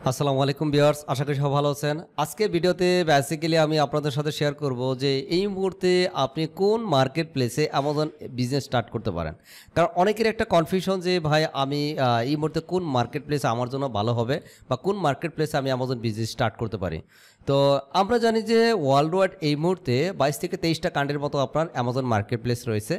আসসালামু আলাইকুম ভিউয়ার্স, আশা করি সবাই ভালো আছেন। আজকের ভিডিওতে বেসিক্যালি আমি আপনাদের সাথে শেয়ার করব যে এই মুহূর্তে আপনি কোন মার্কেট প্লেসে অ্যামাজন বিজনেস স্টার্ট করতে পারেন। কারণ অনেকের একটা কনফিউশন যে ভাই আমি এই মুহূর্তে কোন মার্কেট প্লেসে আমার জন্য ভালো হবে বা কোন মার্কেট প্লেসে আমি অ্যামাজন বিজনেস স্টার্ট করতে পারি। তো আমরা জানি যে ওয়ার্ল্ড ওয়াইড এই মুহূর্তে 22 থেকে 23টা কান্ট্রির মতো আপনার অ্যামাজন মার্কেট প্লেস রয়েছে।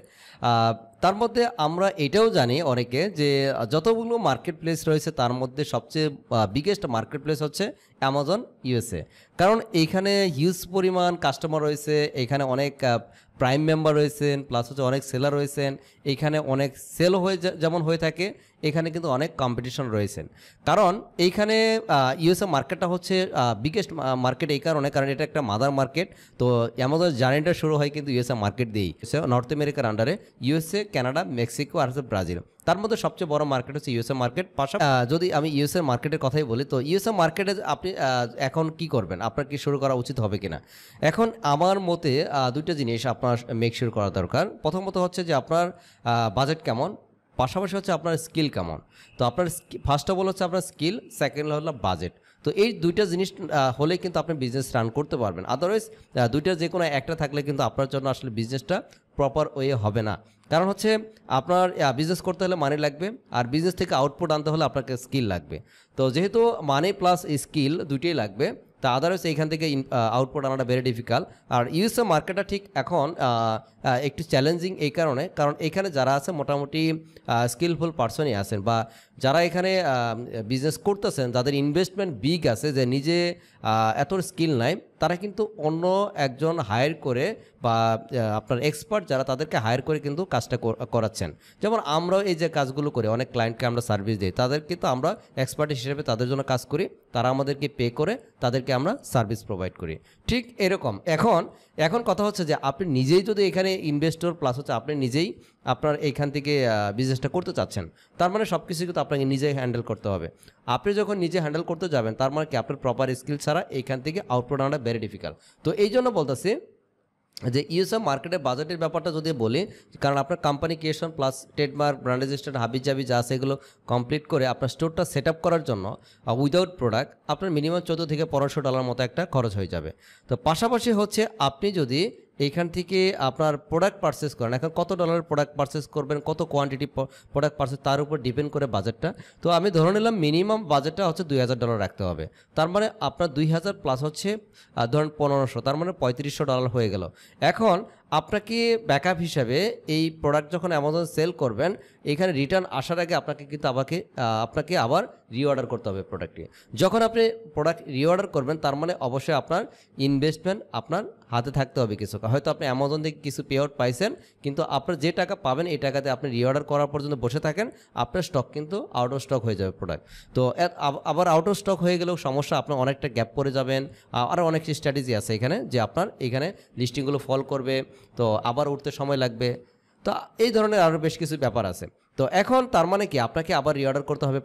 তার মধ্যে আমরা এটাও জানি অনেকে যে যতগুলো মার্কেট প্লেস রয়েছে তার মধ্যে সবচেয়ে বিগেস্ট মার্কেট প্লেস হচ্ছে অ্যামাজন ইউএসএ। কারণ এইখানে হিউজ পরিমাণ কাস্টমার রয়েছে, এখানে অনেক প্রাইম মেম্বার রয়েছেন, প্লাস হচ্ছে অনেক সেলার রয়েছেন, এইখানে অনেক সেল হয়ে যেমন হয়ে থাকে, এখানে কিন্তু অনেক কম্পিটিশন রয়েছেন। কারণ এইখানে ইউএসএ মার্কেটটা হচ্ছে বিগেস্ট মার্কেট এই কারণে, কারণ এটা একটা মাদার মার্কেট। তো অ্যামাজন জার্নিটা শুরু হয় কিন্তু ইউএসএ মার্কেট দিয়েই। নর্থ আমেরিকার আন্ডারে ইউএসএ, কানাডা, মেক্সিকো আর হচ্ছে ব্রাজিল। তার মধ্যে সবচেয়ে বড় মার্কেট হচ্ছে ইউএসএ মার্কেট। যদি আমি ইউএসএ মার্কেটের কথাই বলি, তো ইউএসএ মার্কেটে আপনি এখন কি করবেন, আপনার কি শুরু করা উচিত হবে কিনা। এখন আমার মতে দুইটা জিনিস আপনার মেক শিওর করা দরকার। প্রথমত হচ্ছে যে আপনার বাজেট কেমন, পাশাপাশি হচ্ছে আপনার স্কিল কেমন। তো আপনার ফার্স্ট অফ অল হচ্ছে আপনার স্কিল, সেকেন্ড হলো বাজেট। তো এই দুইটা জিনিস হলে কিন্তু আপনি বিজনেস রান করতে পারবেন। আদারওয়াইজ দুইটা যে কোনো একটা থাকলে কিন্তু আপনার জন্য আসলে বিজনেসটা প্রপার ওয়ে হবে না। কারণ হচ্ছে আপনার বিজনেস করতে হলে মানি লাগবে, আর বিজনেস থেকে আউটপুট আনতে হলে আপনাকে স্কিল লাগবে। তো যেহেতু মানি প্লাস স্কিল দুটোই লাগবে, তা আদারওয়াইজ এইখান থেকে আউটপুট আনাটা ভেরি ডিফিকাল্ট। আর ইউএসএ মার্কেটটা ঠিক এখন একটু চ্যালেঞ্জিং এই কারণে, কারণ এখানে যারা আছে মোটামুটি স্কিলফুল পার্সনই আছেন, বা যারা এখানে বিজনেস করতেছেন, যাদের ইনভেস্টমেন্ট বিগ আছে, যে নিজে এত স্কিল নাই, তারা কিন্তু অন্য একজন হায়ার করে বা আপনার এক্সপার্ট যারা, তাদেরকে হায়ার করে কিন্তু কাজটা করাচ্ছেন। যেমন আমরাও এই যে কাজগুলো করি, অনেক ক্লায়েন্টকে আমরা সার্ভিস দিই, তাদের কিন্তু আমরা এক্সপার্ট হিসেবে তাদের জন্য কাজ করি, তারা আমাদেরকে পে করে তাদেরকে আমরা সার্ভিস প্রোভাইড করি। ঠিক এরকম এখন কথা হচ্ছে যে আপনি নিজেই যদি এখানে ইনভেস্টর, প্লাস হচ্ছে আপনি নিজেই আপনার এইখান থেকে বিজনেসটা করতে চাচ্ছেন, তার মানে সব কিছু কিন্তু আপনাকে নিজেই হ্যান্ডেল করতে হবে। আপনি যখন নিজে হ্যান্ডেল করতে যাবেন, তার মানে কি আপনার প্রপার স্কিল ছাড়া এইখান থেকে আউটপুট আনাটা ভেরি ডিফিকাল্ট। তো এই জন্য বলতেছি যে ইউএসএ মার্কেটের বাজেটের ব্যাপারটা যদি বলি, কারণ আপনার company creation plus trademark, brand registration, হাবিজাবি যা আছে এগুলো কমপ্লিট করে আপনার স্টোরটা সেট আপ করার জন্য উইদাউট প্রোডাক্ট আপনার মিনিমাম $14 থেকে $1500 মতো একটা খরচ হয়ে যাবে। তো পাশাপাশি হচ্ছে আপনি যদি এইখান থেকে আপনার প্রোডাক্ট পারচেস করেন, এখন কত ডলারের প্রোডাক্ট পারচেস করবেন, কত কোয়ান্টিটি প্রোডাক্ট পারচেস, তার উপর ডিপেন্ড করে বাজেটটা। তো আমি ধরে নিলাম মিনিমাম বাজেটটা হচ্ছে $2000 রাখতে হবে। তার মানে আপনার 2000 প্লাস হচ্ছে ধরেন 1500, তার মানে $3500 হয়ে গেল। এখন আপনাকে ব্যাকআপ হিসাবে এই প্রোডাক্ট যখন অ্যামাজন সেল করবেন, এখানে রিটার্ন আসার আগে আপনাকে আবার রিঅর্ডার করতে হবে প্রোডাক্টটি। যখন আপনি প্রোডাক্ট রিঅর্ডার করবেন, তার মানে অবশ্যই আপনার ইনভেস্টমেন্ট আপনার হাতে থাকতে হবে কিছু। হয়তো আপনি অ্যামাজন থেকে কিছু পে আউট পাইছেন, কিন্তু আপনার যে টাকা পাবেন এই টাকাতে আপনি রিঅর্ডার করার পর্যন্ত বসে থাকেন, আপনার স্টক কিন্তু আউট অফ স্টক হয়ে যাবে প্রোডাক্ট। তো আবার আউট অফ স্টক হয়ে গেলেও সমস্যা, আপনার অনেকটা গ্যাপ পড়ে যাবেন। আরও অনেক স্ট্র্যাটেজি আছে এখানে, যে আপনার এখানে লিস্টিংগুলো ফল করবে, তো আবার উঠতে সময় লাগবে। তো এই ধরনের আরও বেশ কিছু ব্যাপার আছে। তো এখন তার মানে কি আপনাকে আবার রিঅর্ডার করতে হবে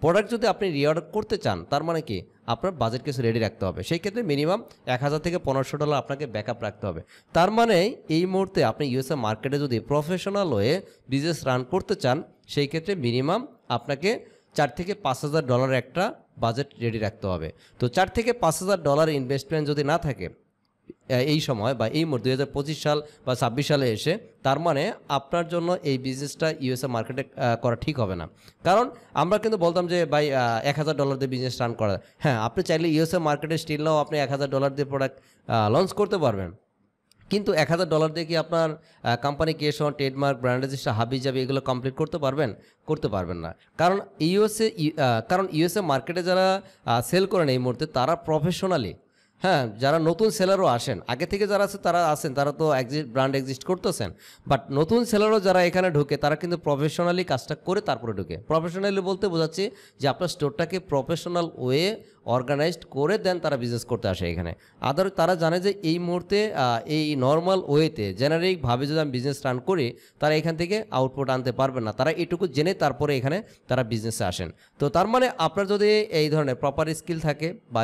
প্রোডাক্ট যদি আপনি রিঅর্ডার করতে চান, তার মানে কি আপনার বাজেট কিছু রেডি রাখতে হবে। সেই ক্ষেত্রে মিনিমাম $1000 থেকে $1500 আপনাকে ব্যাকআপ রাখতে হবে। তার মানে এই মুহূর্তে আপনি ইউএসএ মার্কেটে যদি প্রফেশনাল হয়ে বিজনেস রান করতে চান, সেই ক্ষেত্রে মিনিমাম আপনাকে $4,000 থেকে $5,000 একটা বাজেট রেডি রাখতে হবে। তো $4,000 থেকে $5,000 ইনভেস্টমেন্ট যদি না থাকে এই সময় বা এই মুহূর্তে 2025 সাল বা 26 সালে এসে, তার মানে আপনার জন্য এই বিজনেসটা ইউএসএ মার্কেটে করা ঠিক হবে না। কারণ আমরা কিন্তু বলতাম যে ভাই $1000 দিয়ে বিজনেস রান করা। হ্যাঁ, আপনি চাইলে ইউএসএ মার্কেটে স্টিল নাও আপনি $1000 দিয়ে প্রোডাক্ট লঞ্চ করতে পারবেন, কিন্তু $1000 দিয়ে কি আপনার company creation, trademark, brand registration, হাবিজাবি এগুলো কমপ্লিট করতে পারবেন না। কারণ ইউএসএ মার্কেটে যারা সেল করেন এই মুহূর্তে, তারা প্রফেশনালি, হ্যাঁ, যারা নতুন সেলারও আসেন, আগে থেকে যারা আছেন তারা তো ব্র্যান্ড এক্সিস্ট করতেছেন, বাট নতুন সেলারও যারা এখানে ঢুকে, তারা কিন্তু প্রফেশনালি কাজটা করে তারপরে ঢুকে। প্রফেশনালি বলতে বোঝাচ্ছি যে আপনার স্টোরটাকে প্রফেশনাল ওয়ে অর্গানাইজড করে দেন তারা বিজনেস করতে আসে এখানে। তারা জানে যে এই মুহূর্তে এই নর্মাল ওয়েতে জেনারিকভাবে যদি আমি বিজনেস রান করি, তারা এখান থেকে আউটপুট আনতে পারবে না। তারা এটুকু জেনে তারপরে এখানে তারা বিজনেসে আসেন। তো তার মানে আপনার যদি এই ধরনের প্রপার স্কিল থাকে বা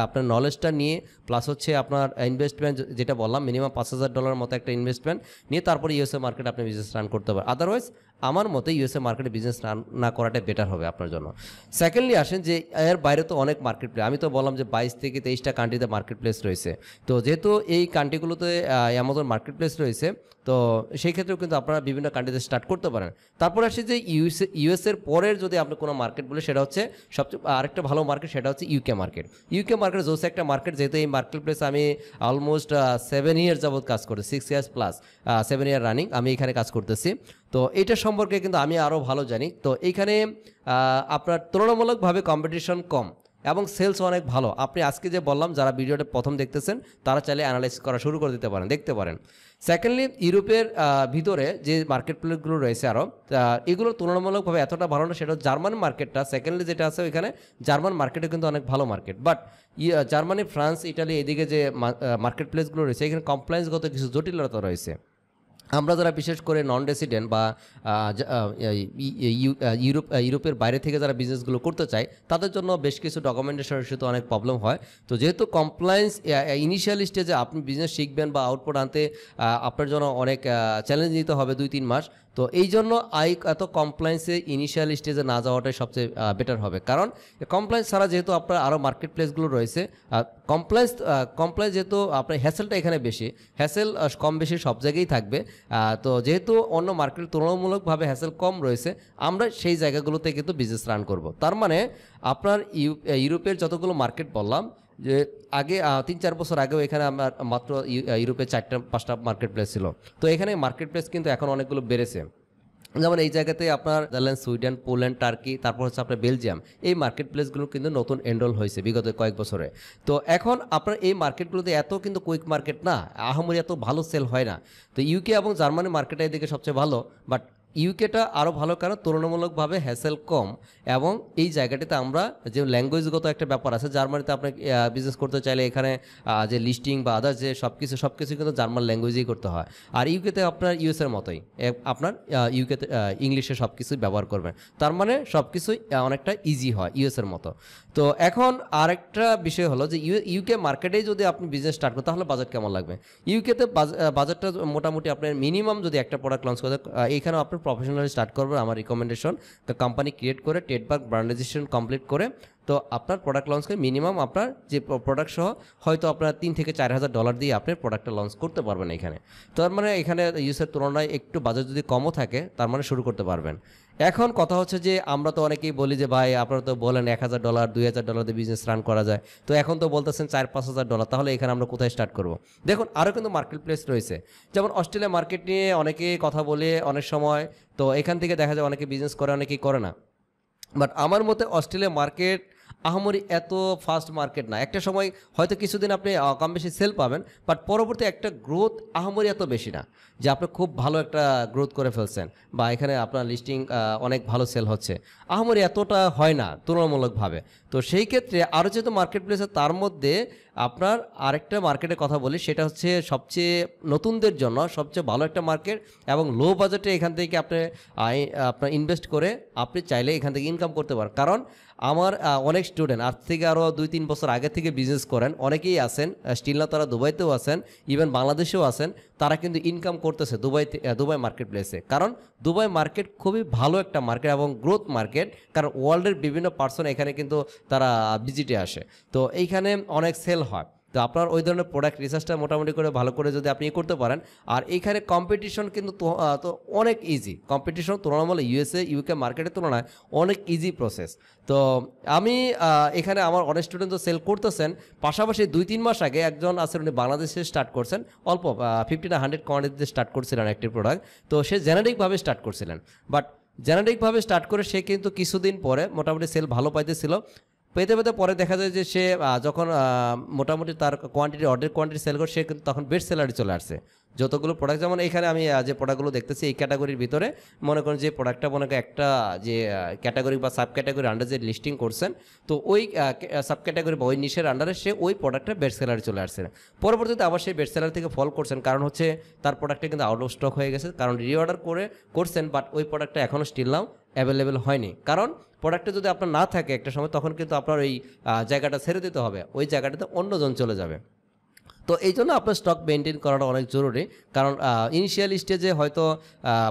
আপনার নলেজটা নিয়ে, প্লাস হচ্ছে আপনার ইনভেস্টমেন্ট যেটা বললাম মিনিমাম $5,000 মতো একটা ইনভেস্টমেন্ট নিয়ে তারপরে ইউএসএ মার্কেট আপনি বিজনেস রান করতে পারেন। আদারওয়াইজ আমার মতে ইউএসএ মার্কেটে বিজনেস না করাটাই বেটার হবে আপনার জন্য। সেকেন্ডলি আসেন যে এর বাইরে তো অনেক মার্কেট প্লেস, আমি তো বললাম যে 22 থেকে 23টা কান্ট্রিতে মার্কেট প্লেস রয়েছে। তো যেহেতু এই কান্ট্রিগুলোতে অ্যামাজন মার্কেট প্লেস রয়েছে, তো সেই ক্ষেত্রেও কিন্তু আপনারা বিভিন্ন কান্ট্রিতে স্টার্ট করতে পারেন। তারপর আসে যে ইউএসএর পরের যদি আপনি কোনো মার্কেট বলে, সেটা হচ্ছে সবচেয়ে আরেকটা ভালো মার্কেট, সেটা হচ্ছে ইউকে মার্কেট। ইউকে মার্কেট জোস একটা মার্কেট, যেহেতু এই মার্কেট প্লেস আমি অলমোস্ট 7 ইয়ার যাবৎ কাজ করি, 6 ইয়ার্স প্লাস, 7 ইয়ার রানিং আমি এখানে কাজ করতেছি। তো এটা সম্পর্কে কিন্তু আমি আরও ভালো জানি। তো এইখানে আপনার তুলনামূলকভাবে কম্পিটিশন কম এবং সেলস অনেক ভালো। আপনি আজকে যে বললাম, যারা ভিডিওটা প্রথম দেখতেছেন তারা চাইলে অ্যানালাইজ করা শুরু করে দিতে পারেন, দেখতে পারেন। সেকেন্ডলি, ইউরোপের ভিতরে যে মার্কেট প্লেসগুলো রয়েছে আরও, এগুলো তুলনামূলকভাবে এতটা ভালো না। সেটা জার্মান মার্কেটটা সেকেন্ডলি যেটা আছে, ওইখানে জার্মান মার্কেটে কিন্তু অনেক ভালো market. But Germany, France, Italy, এদিকে যে মার্কেট প্লেসগুলো রয়েছে, এখানে কমপ্লায়েন্সগত কিছু জটিলতা রয়েছে। আমরা যারা বিশেষ করে নন রেসিডেন্ট বা ইউরোপের বাইরে থেকে যারা বিজনেসগুলো করতে চায়, তাদের জন্য বেশ কিছু ডকুমেন্টেশনের সাথে অনেক প্রবলেম হয়। তো যেহেতু কমপ্লায়েন্স ইনিশিয়াল স্টেজে আপনি বিজনেস শিখবেন বা আউটপুট আনতে আপনার জন্য অনেক চ্যালেঞ্জ নিতে হবে 2-3 মাস। তো এই জন্য এত কমপ্লায়েন্সে ইনিশিয়াল স্টেজে না যাওয়াটাই সবচেয়ে বেটার হবে। কারণ কমপ্লায়েন্স ছাড়া যেহেতু আপনার আরও মার্কেট প্লেসগুলো রয়েছে, কমপ্লায়েন্স যেহেতু আপনার হ্যাসেলটা এখানে বেশি, হ্যাসেল কম বেশি সব জায়গায় থাকবে। তো যেহেতু অন্য মার্কেট তুলনামূলকভাবে হ্যাসেল কম রয়েছে, আমরা সেই জায়গাগুলোতে কিন্তু বিজনেস রান করব। তার মানে আপনার ইউরোপের যতগুলো মার্কেট বললাম, যে আগে 3-4 বছর আগেও এখানে আমার মাত্র ইউরোপে 4-5টা মার্কেট প্লেস ছিল। তো এখানে মার্কেট প্লেস কিন্তু এখন অনেকগুলো বেড়েছে। যেমন এই জায়গাতে আপনার নেদারল্যান্ড, সুইডেন, পোল্যান্ড, টার্কি, তারপর হচ্ছে আপনার বেলজিয়াম, এই মার্কেট প্লেসগুলো কিন্তু নতুন এনরোল হয়েছে বিগত কয়েক বছরে। তো এখন আপনার এই মার্কেটগুলোতে এত কিন্তু কুইক মার্কেট না, আহামরি এত ভালো সেল হয় না। তো ইউকে এবং জার্মানি মার্কেটটা এদিকে সবচেয়ে ভালো। বাট ইউকেটা আরও ভালো, কারণ তুলনামূলকভাবে হ্যাসেল কম এবং এই জায়গাটিতে আমরা যে ল্যাঙ্গুয়েজগত একটা ব্যাপার আছে, জার্মানিতে আপনি বিজনেস করতে চাইলে এখানে যে লিস্টিং বা আদার্স যে সব কিছু কিন্তু জার্মান ল্যাঙ্গুয়েজেই করতে হয়। আর ইউকেতে আপনার ইউএসের মতোই আপনার ইউকেতে ইংলিশে সব কিছুই ব্যবহার করবেন। তার মানে সব কিছুই অনেকটা ইজি হয় ইউএসের মতো। তো এখন আরেকটা বিষয় হলো যে ইউকে মার্কেটেই যদি আপনি বিজনেস স্টার্ট করেন, তাহলে বাজেট কেমন লাগবে। ইউকেতে বাজেটটা মোটামুটি আপনার মিনিমাম যদি একটা প্রোডাক্ট লঞ্চ করে, এইখানেও আপনি প্রফেশনালি স্টার্ট করবেন আমার রিকমেন্ডেশন। তো কোম্পানি ক্রিয়েট করে ট্রেডমার্ক ব্র্যান্ড রেজিস্ট্রেশন কমপ্লিট করে, তো আপনার প্রোডাক্ট লঞ্চ করে মিনিমাম আপনার যে প্রোডাক্ট সহ হয়তো আপনার $3,000-4,000 দিয়ে আপনি প্রোডাক্টটা লঞ্চ করতে পারবেন এখানে। তার মানে এখানে ইউএসের তুলনায় একটু বাজেট যদি কমও থাকে, তার মানে শুরু করতে পারবেন। এখন কথা হচ্ছে যে আমরা তো অনেকেই বলি যে ভাই আপনারা তো বলেন $1,000-2,000 দিয়ে বিজনেস রান করা যায়। তো এখন তো বলতেছেন $4,000-5,000, তাহলে এখানে আমরা কোথায় স্টার্ট করব? দেখুন, আরও কিন্তু মার্কেট প্লেস রয়েছে। যেমন অস্ট্রেলিয়া মার্কেট নিয়ে অনেকে কথা বলে অনেক সময়, তো এখান থেকে দেখা যায় অনেকে বিজনেস করে, অনেকেই করে না। বাট আমার মতে অস্ট্রেলিয়া মার্কেট আহামরি এত ফাস্ট মার্কেট না। একটা সময় হয়তো কিছুদিন আপনি কম বেশি সেল পাবেন, বাট পরবর্তী একটা গ্রোথ আহামরি এত বেশি না যে আপনি খুব ভালো একটা গ্রোথ করে ফেলছেন বা এখানে আপনার লিস্টিং অনেক ভালো সেল হচ্ছে, আহামরি এতটা হয় না তুলনামূলকভাবে। তো সেই ক্ষেত্রে আরও যেহেতু মার্কেট প্লেস, তার মধ্যে আপনার আরেকটা মার্কেটের কথা বলি, সেটা হচ্ছে সবচেয়ে নতুনদের জন্য সবচেয়ে ভালো একটা মার্কেট এবং লো বাজেটে এখান থেকে আপনি আপনার ইনভেস্ট করে আপনি চাইলে এখান থেকে ইনকাম করতে পারেন। কারণ আমার অনেক স্টুডেন্ট আজ থেকে আরও 2-3 বছর আগে থেকে বিজনেস করেন, অনেকেই আছেন, স্টিল না তারা দুবাইতেও আছেন, ইভেন বাংলাদেশেও আছেন, তারা কিন্তু ইনকাম করতেছে দুবাই মার্কেট প্লেসে। কারণ দুবাই মার্কেট খুবই ভালো একটা মার্কেট এবং গ্রোথ মার্কেট, কারণ ওয়ার্ল্ডের বিভিন্ন পার্সন এখানে কিন্তু তারা ভিজিটে আসে। তো এইখানে অনেক সেল হয়। তো আপনার ওই ধরনের প্রোডাক্ট রিসার্চটা মোটামুটি করে ভালো করে যদি আপনি করতে পারেন, আর এইখানে কম্পিটিশন কিন্তু তো অনেক ইজি, কম্পিটিশন তুলনামূলক ইউকে মার্কেটের তুলনায় অনেক ইজি প্রসেস। তো আমি এখানে আমার অনেক স্টুডেন্ট তো সেল করতেছেন, পাশাপাশি 2-3 মাস আগে একজন আছেন, উনি বাংলাদেশে স্টার্ট করছেন, অল্প 50-100 কোয়ান্টিটিতে স্টার্ট করছিলেন একটি প্রোডাক্ট। তো সে জেনারিকভাবে স্টার্ট করছিলেন, বাট জেনারিকভাবে স্টার্ট করে সে কিন্তু কিছুদিন পরে মোটামুটি সেল ভালো পাইতেছিল, পেতে পেতে পরে দেখা যায় যে সে যখন মোটামুটি তার অর্ধেক কোয়ান্টিটি সেল করে, সে কিন্তু তখন বেস্ট সেলারে চলে আসছে। যতগুলো প্রোডাক্ট, যেমন এখানে আমি যে প্রোডাক্টগুলো দেখতেছি এই ক্যাটাগরির ভিতরে, মনে করেন যে প্রোডাক্টটা মনে করেন একটা যে ক্যাটাগরি বা সাব ক্যাটাগরি আন্ডারে যে লিস্টিং করছেন, তো ওই সাব ক্যাটাগরি বা ওই নিশের আন্ডারে সে ওই প্রোডাক্টটা বেস্ট সেলারে চলে আসছে। পরবর্তীতে আবার সেই বেস্ট সেলার থেকে ফল করছেন, কারণ হচ্ছে তার প্রোডাক্টটা কিন্তু আউট অফ স্টক হয়ে গেছে, কারণ রিঅর্ডার করছেন, বাট ওই প্রোডাক্টটা এখনও স্টিল নাও অ্যাভেলেবেল হয়নি। কারণ প্রোডাক্টটা যদি আপনার না থাকে একটা সময়, তখন কিন্তু আপনার ওই জায়গাটা ছেড়ে দিতে হবে, ওই জায়গাটাতে অন্যজন চলে যাবে। তো এই জন্য আপনার স্টক মেনটেন করাটা অনেক জরুরি, কারণ ইনিশিয়াল স্টেজে হয়তো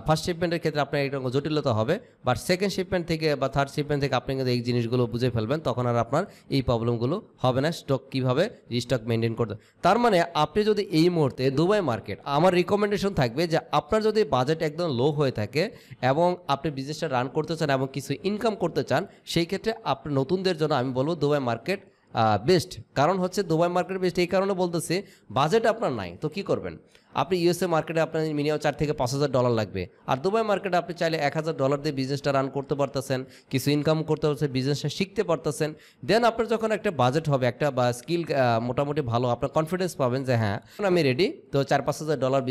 ফার্স্ট শিপমেন্টের ক্ষেত্রে আপনার একটা জটিলতা হবে, বাট সেকেন্ড শিপমেন্ট থেকে বা থার্ড শিপমেন্ট থেকে আপনি কিন্তু এই জিনিসগুলো বুঝে ফেলবেন, তখন আর আপনার এই প্রবলেমগুলো হবে না স্টক কীভাবে রিস্টক মেনটেন করতে। তার মানে আপনি যদি এই মুহূর্তে দুবাই মার্কেট, আমার রিকমেন্ডেশন থাকবে যে আপনার যদি বাজেট একদম লো হয়ে থাকে এবং আপনি বিজনেসটা রান করতে চান এবং কিছু ইনকাম করতে চান, সেই ক্ষেত্রে আপনি নতুনদের জন্য আমি বলবো দুবাই মার্কেট বেস্ট। কারণ হচ্ছে দুবাই মার্কেট বেস্ট এই কারণে বলতেছি, বাজেট আপনার নাই তো কি করবেন, আপনি ইউএসএ মার্কেটে আপনার মিনিমাম $4,000 থেকে $5,000 লাগবে, আর দুবাই মার্কেটে আপনি চাইলে $1,000 দিয়ে বিজনেসটা রান করতে পারতেছেন, কিছু ইনকাম করতে পারছেন, বিজনেসটা শিখতে পারতেছেন। দেন আপনার যখন একটা বাজেট হবে, একটা বা স্কিল মোটামুটি ভালো, আপনার কনফিডেন্স পাবেন যে হ্যাঁ আমি রেডি, তো $4,000-5,000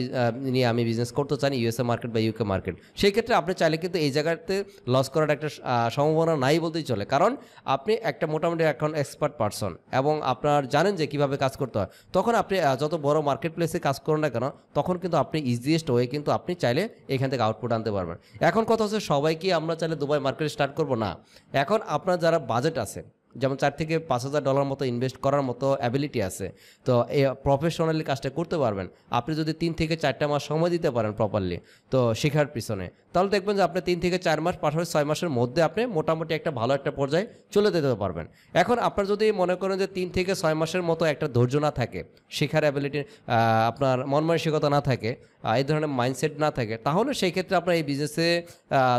নিয়ে আমি বিজনেস করতে চান ইউএসএ মার্কেট বা ইউকে মার্কেট। সেই ক্ষেত্রে আপনি চাইলে কিন্তু এই জায়গাতে লস করার একটা সম্ভাবনা নাই বলতেই চলে, কারণ আপনি একটা মোটামুটি এখন এক্সপার্ট পারসন এবং আপনার জানেন যে কীভাবে কাজ করতে হয়। তখন আপনি যত বড় মার্কেট প্লেসে কাজ করেন না কেন, তখন কিন্তু আপনি ইজিয়েস্ট ওয়ে কিন্তু আপনি চাইলে এখান থেকে আউটপুট আনতে পারবেন। এখন কথা হচ্ছে সবাইকে আমরা চাইলে দুবাই মার্কেট স্টার্ট করব না। এখন আপনার যারা বাজেট আছে, যেমন $4,000 থেকে $5,000 মতো ইনভেস্ট করার মতো অ্যাবিলিটি আছে, তো এই প্রফেশনালি কাজটা করতে পারবেন। আপনি যদি 3 থেকে 4টা মাস সময় দিতে পারেন প্রপারলি তো শেখার পিছনে, তাহলে দেখবেন যে আপনি 3 থেকে 4 মাস, পাশাপাশি 6 মাসের মধ্যে আপনি মোটামুটি একটা ভালো একটা পর্যায়ে চলে যেতে পারবেন। এখন আপনার যদি মনে করেন যে 3 থেকে 6 মাসের মতো একটা ধৈর্য না থাকে, শেখার অ্যাবিলিটি আপনার মন মানসিকতা না থাকে, এই ধরনের মাইন্ডসেট না থাকে, তাহলে সেই ক্ষেত্রে আপনার এই বিজনেসে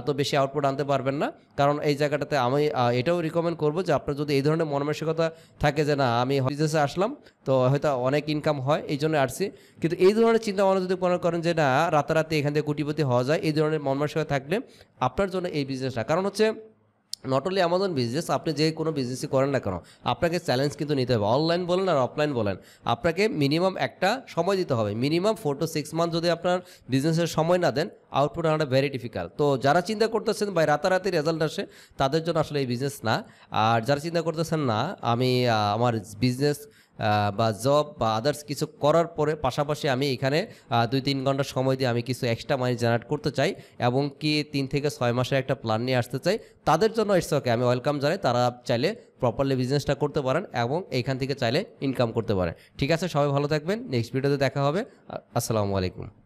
তো বেশি আউটপুট আনতে পারবেন না। কারণ এই জায়গাটাতে আমি এটাও রিকমেন্ড করবো যে আপনার যদি এই ধরনের মন মানসিকতা থাকে যে না আমি বিজনেসে আসলাম তো হয়তো অনেক ইনকাম হয় এই জন্য আসছি, কিন্তু এই ধরনের চিন্তা ভাবনা যদি মনে করেন যে না রাতারাতি এখান থেকে কোটিপতি হওয়া যায়, এই ধরনের মন মানসিকতা থাকলে আপনার জন্য এই বিজনেসটা, কারণ হচ্ছে নট অনলি অ্যামাজন বিজনেস, আপনি যে কোনো বিজনেসই করেন না কেন আপনাকে চ্যালেঞ্জ কিন্তু নিতে হবে, অনলাইন বলেন আর অফলাইন বলেন, আপনাকে মিনিমাম একটা সময় দিতে হবে। মিনিমাম 4 to 6 মান্থ যদি আপনার বিজনেসের সময় না দেন, আউটপুট আনাটা ভেরি ডিফিকাল্ট। তো যারা চিন্তা করতেছেন ভাই রাতারাতি রেজাল্ট আসে, তাদের জন্য আসলে এই বিজনেস না। আর যারা চিন্তা করতেছেন না আমি আমার বিজনেস বা জব বা আদার্স কিছু করার পরে পাশাপাশি আমি এখানে 2-3 ঘন্টা সময় দিয়ে আমি কিছু এক্সট্রা মানি জেনারেট করতে চাই এবং কি 3 থেকে 6 মাসের একটা প্ল্যান নিয়ে আসতে চাই, তাদের জন্য ইটস ওকে, আমি ওয়েলকাম জানাই। তারা চাইলে প্রপারলি বিজনেসটা করতে পারেন এবং এইখান থেকে চাইলে ইনকাম করতে পারেন। ঠিক আছে, সবাই ভালো থাকবেন, নেক্সট ভিডিওতে দেখা হবে। আসসালামু আলাইকুম।